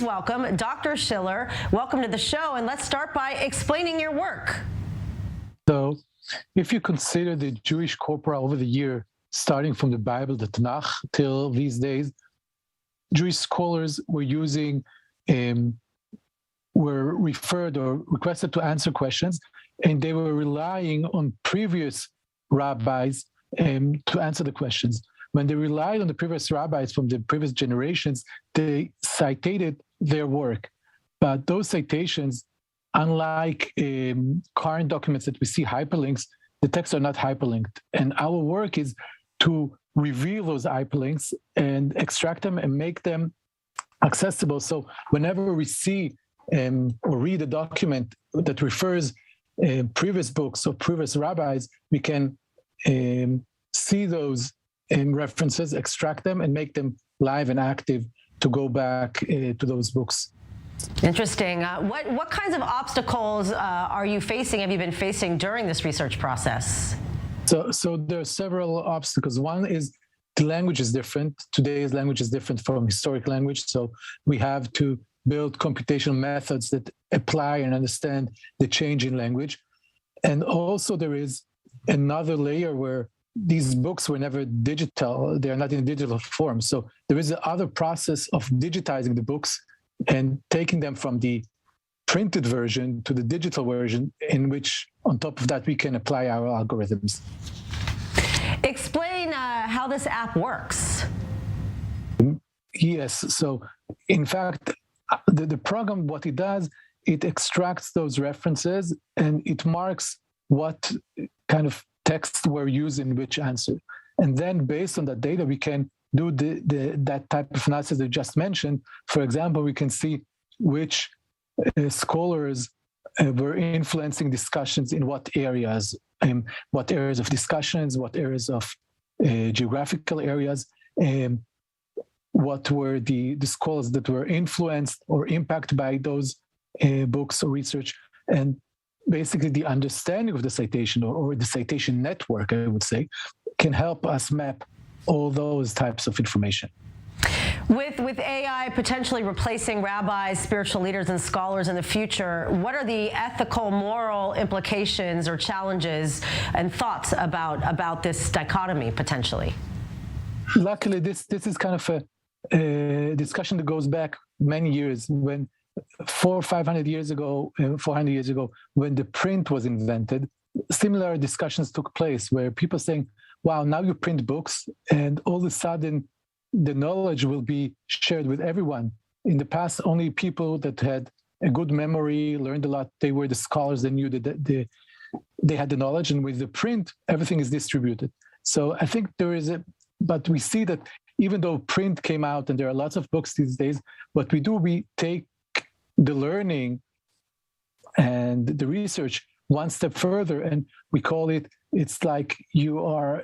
please welcome Dr. Schler. Welcome to the show, and let's start by explaining your work. So, if you consider the Jewish corpora over the year, starting from the Bible, the Tanakh, till these days, Jewish scholars were referred or requested to answer questions, and they were relying on previous rabbis to answer the questions. When they relied on the previous rabbis from the previous generations, they cited their work. But those citations, unlike current documents that we see hyperlinks, the texts are not hyperlinked. And our work is to reveal those hyperlinks and extract them and make them accessible. So whenever we see or read a document that refers previous books or previous rabbis, we can see those references, extract them, and make them live and active to go back to those books. Interesting. What kinds of obstacles are you facing, have you been facing during this research process? So there are several obstacles. One is the language is different. Today's language is different from historic language. So we have to build computational methods that apply and understand the change in language. And also there is another layer where these books were never digital. They are not in digital form. So there is another process of digitizing the books and taking them from the printed version to the digital version, in which, on top of that, we can apply our algorithms. Explain how this app works. Yes. So, in fact, the program, what it does, it extracts those references and it marks what kind of texts were used in which answer. And then, based on that data, we can do that type of analysis I just mentioned. For example, we can see which scholars were influencing discussions in what areas of discussions, what areas of geographical areas, what were the scholars that were influenced or impacted by those books or research. And basically the understanding of the citation or the citation network, I would say, can help us map all those types of information. With AI potentially replacing rabbis, spiritual leaders, and scholars in the future, what are the ethical, moral implications or challenges and thoughts about this dichotomy potentially? Luckily, this is kind of a discussion that goes back many years. When 400 years ago, when the print was invented, similar discussions took place where people saying, wow, now you print books and all of a sudden the knowledge will be shared with everyone. In the past, only people that had a good memory, learned a lot, they were the scholars, they knew that they had the knowledge, and with the print, everything is distributed. So I think but we see that even though print came out and there are lots of books these days, what we do, we take the learning and the research one step further, and we call it's like you are,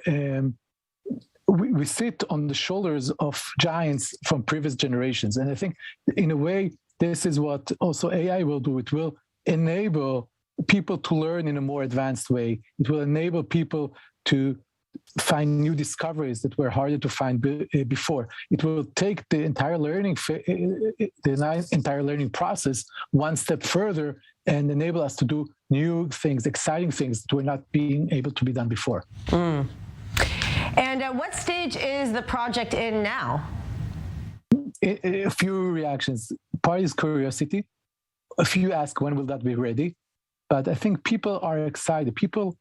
we sit on the shoulders of giants from previous generations. And I think in a way, this is what also AI will do. It will enable people to learn in a more advanced way. It will enable people to find new discoveries that were harder to find before. It will take the entire learning process one step further and enable us to do new things, exciting things that were not being able to be done before. And at what stage is the project in now? A few reactions. Part is curiosity. A few ask, when will that be ready? But I think people are excited. People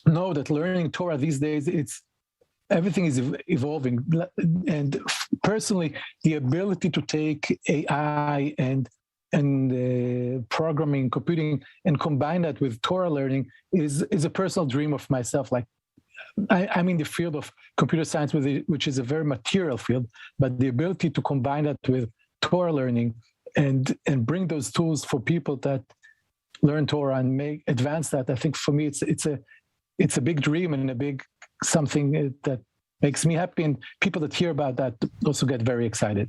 know that learning Torah these days, everything is evolving. And personally, the ability to take AI and programming, computing, and combine that with Torah learning is a personal dream of myself. Like, I'm in the field of computer science, which is a very material field, but the ability to combine that with Torah learning and bring those tools for people that learn Torah and advance that, I think for me it's a big dream and a big something that makes me happy, and people that hear about that also get very excited.